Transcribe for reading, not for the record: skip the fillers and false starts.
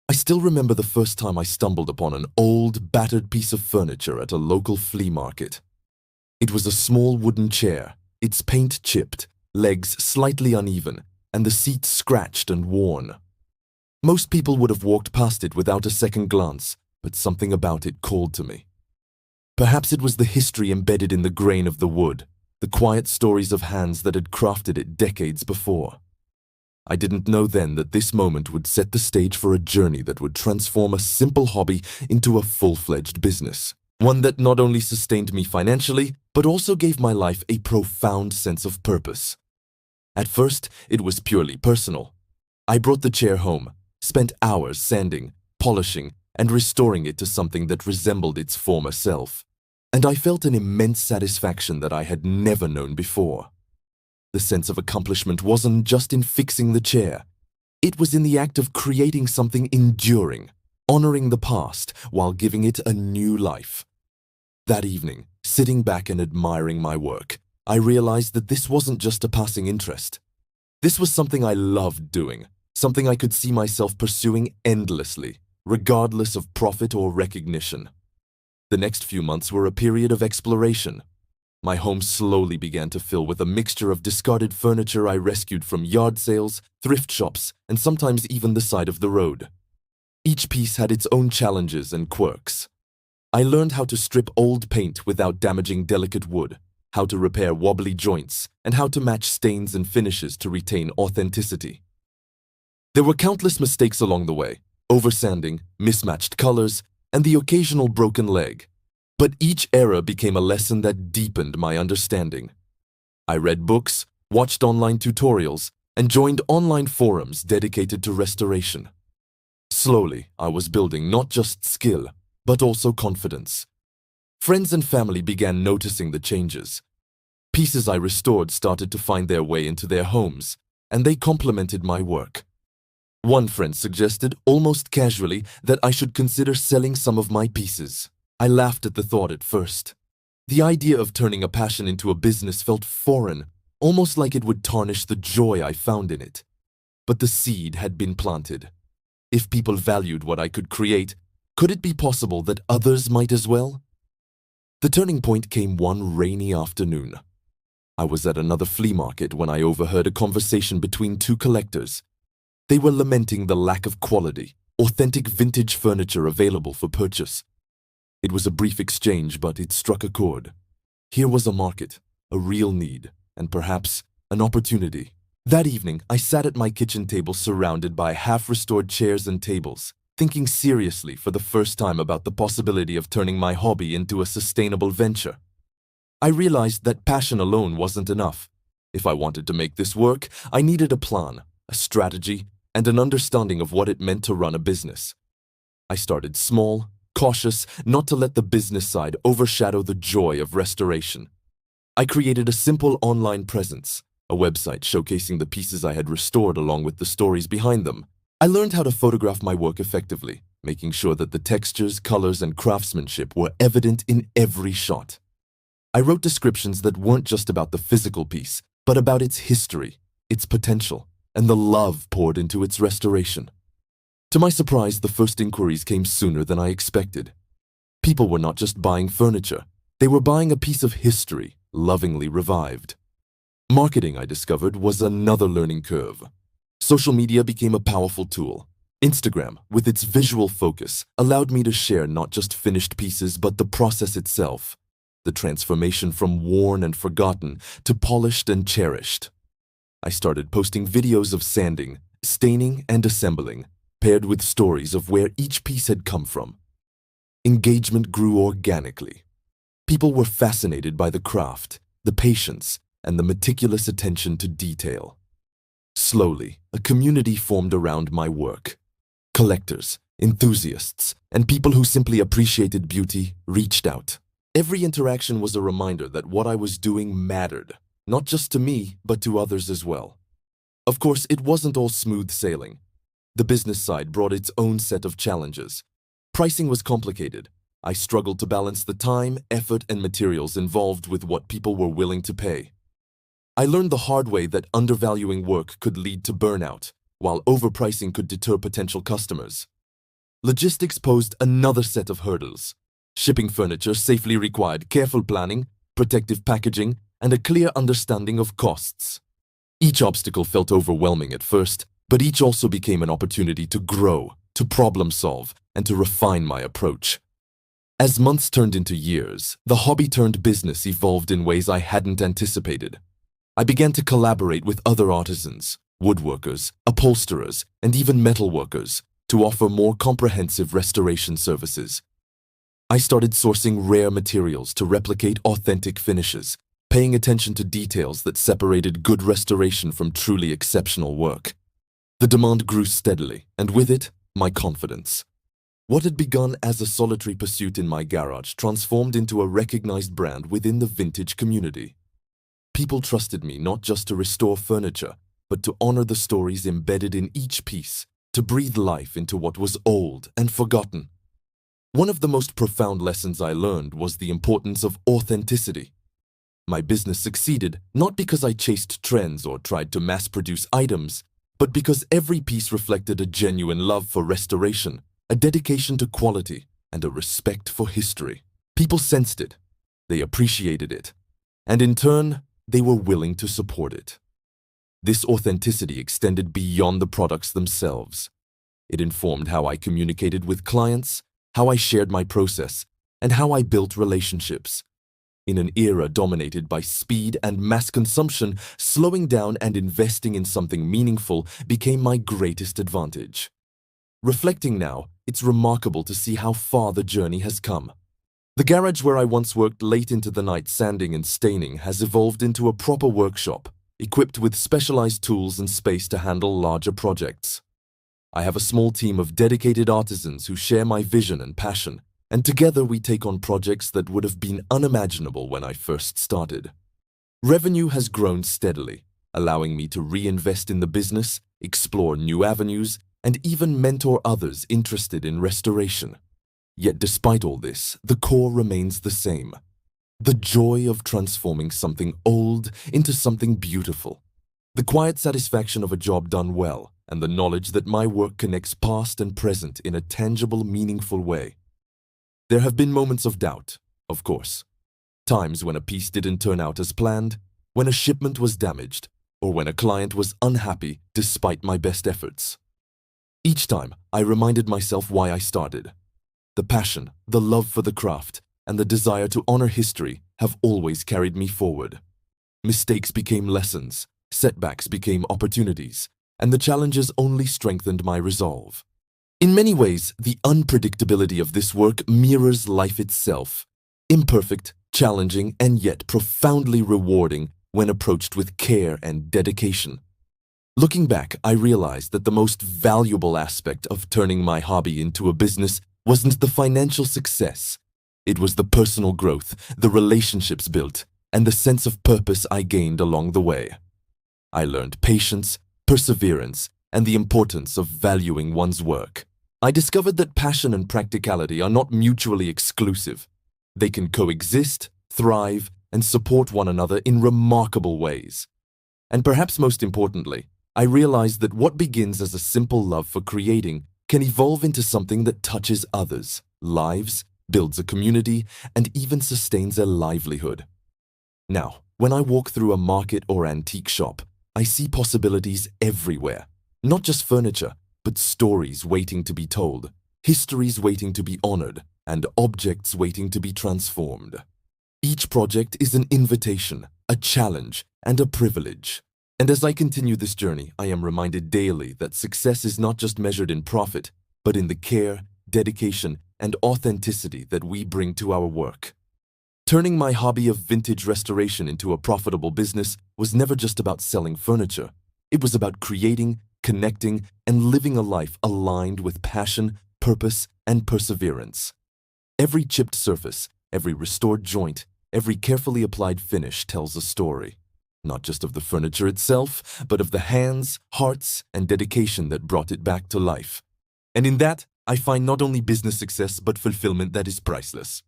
I still remember the first time I stumbled upon an old, battered piece of furniture at a local flea market. It was a small wooden chair, its paint chipped, legs slightly uneven, and the seat scratched and worn. Most people would have walked past it without a second glance, but something about it called to me. Perhaps it was the history embedded in the grain of the wood, the quiet stories of hands that had crafted it decades before. I didn't know then that this moment would set the stage for a journey that would transform a simple hobby into a full-fledged business. One that not only sustained me financially, but also gave my life a profound sense of purpose. At first, it was purely personal. I brought the chair home, spent hours sanding, polishing, and restoring it to something that resembled its former self. And I felt an immense satisfaction that I had never known before. The sense of accomplishment wasn't just in fixing the chair. It was in the act of creating something enduring, honoring the past while giving it a new life. That evening, sitting back and admiring my work, I realized that this wasn't just a passing interest. This was something I loved doing, something I could see myself pursuing endlessly, regardless of profit or recognition. The next few months were a period of exploration. My home slowly began to fill with a mixture of discarded furniture I rescued from yard sales, thrift shops, and sometimes even the side of the road. Each piece had its own challenges and quirks. I learned how to strip old paint without damaging delicate wood, how to repair wobbly joints, and how to match stains and finishes to retain authenticity. There were countless mistakes along the way, oversanding, mismatched colors, and the occasional broken leg. But each error became a lesson that deepened my understanding. I read books, watched online tutorials, and joined online forums dedicated to restoration. Slowly, I was building not just skill, but also confidence. Friends and family began noticing the changes. Pieces I restored started to find their way into their homes, and they complimented my work. One friend suggested, almost casually, that I should consider selling some of my pieces. I laughed at the thought at first. The idea of turning a passion into a business felt foreign, almost like it would tarnish the joy I found in it. But the seed had been planted. If people valued what I could create, could it be possible that others might as well? The turning point came one rainy afternoon. I was at another flea market when I overheard a conversation between two collectors. They were lamenting the lack of quality, authentic vintage furniture available for purchase. It was a brief exchange, but it struck a chord. Here was a market, a real need, and perhaps an opportunity. That evening, I sat at my kitchen table surrounded by half-restored chairs and tables, thinking seriously for the first time about the possibility of turning my hobby into a sustainable venture. I realized that passion alone wasn't enough. If I wanted to make this work, I needed a plan, a strategy, and an understanding of what it meant to run a business. I started small, cautious, not to let the business side overshadow the joy of restoration. I created a simple online presence, a website showcasing the pieces I had restored along with the stories behind them. I learned how to photograph my work effectively, making sure that the textures, colors, and craftsmanship were evident in every shot. I wrote descriptions that weren't just about the physical piece, but about its history, its potential, and the love poured into its restoration. To my surprise, the first inquiries came sooner than I expected. People were not just buying furniture, they were buying a piece of history, lovingly revived. Marketing, I discovered, was another learning curve. Social media became a powerful tool. Instagram, with its visual focus, allowed me to share not just finished pieces but the process itself, the transformation from worn and forgotten to polished and cherished. I started posting videos of sanding, staining, and assembling, paired with stories of where each piece had come from. Engagement grew organically. People were fascinated by the craft, the patience, and the meticulous attention to detail. Slowly, a community formed around my work. Collectors, enthusiasts, and people who simply appreciated beauty reached out. Every interaction was a reminder that what I was doing mattered, not just to me, but to others as well. Of course, it wasn't all smooth sailing. The business side brought its own set of challenges. Pricing was complicated. I struggled to balance the time, effort, and materials involved with what people were willing to pay. I learned the hard way that undervaluing work could lead to burnout, while overpricing could deter potential customers. Logistics posed another set of hurdles. Shipping furniture safely required careful planning, protective packaging, and a clear understanding of costs. Each obstacle felt overwhelming at first, but each also became an opportunity to grow, to problem solve, and to refine my approach. As months turned into years, the hobby turned business evolved in ways I hadn't anticipated. I began to collaborate with other artisans, woodworkers, upholsterers, and even metalworkers to offer more comprehensive restoration services. I started sourcing rare materials to replicate authentic finishes, paying attention to details that separated good restoration from truly exceptional work. The demand grew steadily, and with it, my confidence. What had begun as a solitary pursuit in my garage transformed into a recognized brand within the vintage community. People trusted me not just to restore furniture, but to honor the stories embedded in each piece, to breathe life into what was old and forgotten. One of the most profound lessons I learned was the importance of authenticity. My business succeeded not because I chased trends or tried to mass-produce items, but because every piece reflected a genuine love for restoration, a dedication to quality, and a respect for history. People sensed it, they appreciated it, and in turn, they were willing to support it. This authenticity extended beyond the products themselves. It informed how I communicated with clients, how I shared my process, and how I built relationships. In an era dominated by speed and mass consumption, slowing down and investing in something meaningful became my greatest advantage. Reflecting now, it's remarkable to see how far the journey has come. The garage where I once worked late into the night sanding and staining has evolved into a proper workshop, equipped with specialized tools and space to handle larger projects. I have a small team of dedicated artisans who share my vision and passion, and together we take on projects that would have been unimaginable when I first started. Revenue has grown steadily, allowing me to reinvest in the business, explore new avenues, and even mentor others interested in restoration. Yet despite all this, the core remains the same. The joy of transforming something old into something beautiful. The quiet satisfaction of a job done well, and the knowledge that my work connects past and present in a tangible, meaningful way. There have been moments of doubt, of course. Times when a piece didn't turn out as planned, when a shipment was damaged, or when a client was unhappy despite my best efforts. Each time, I reminded myself why I started. The passion, the love for the craft, and the desire to honor history have always carried me forward. Mistakes became lessons, setbacks became opportunities, and the challenges only strengthened my resolve. In many ways, the unpredictability of this work mirrors life itself, imperfect, challenging, and yet profoundly rewarding when approached with care and dedication. Looking back, I realized that the most valuable aspect of turning my hobby into a business wasn't the financial success. It was the personal growth, the relationships built, and the sense of purpose I gained along the way. I learned patience, perseverance, and the importance of valuing one's work. I discovered that passion and practicality are not mutually exclusive. They can coexist, thrive, and support one another in remarkable ways. And perhaps most importantly, I realized that what begins as a simple love for creating can evolve into something that touches others' lives, builds a community, and even sustains a livelihood. Now, when I walk through a market or antique shop, I see possibilities everywhere. Not just furniture, but stories waiting to be told, histories waiting to be honored, and objects waiting to be transformed. Each project is an invitation, a challenge, and a privilege. And as I continue this journey, I am reminded daily that success is not just measured in profit, but in the care, dedication, and authenticity that we bring to our work. Turning my hobby of vintage restoration into a profitable business was never just about selling furniture. It was about creating, connecting, and living a life aligned with passion, purpose, and perseverance. Every chipped surface, every restored joint, every carefully applied finish tells a story. Not just of the furniture itself, but of the hands, hearts, and dedication that brought it back to life. And in that, I find not only business success, but fulfillment that is priceless.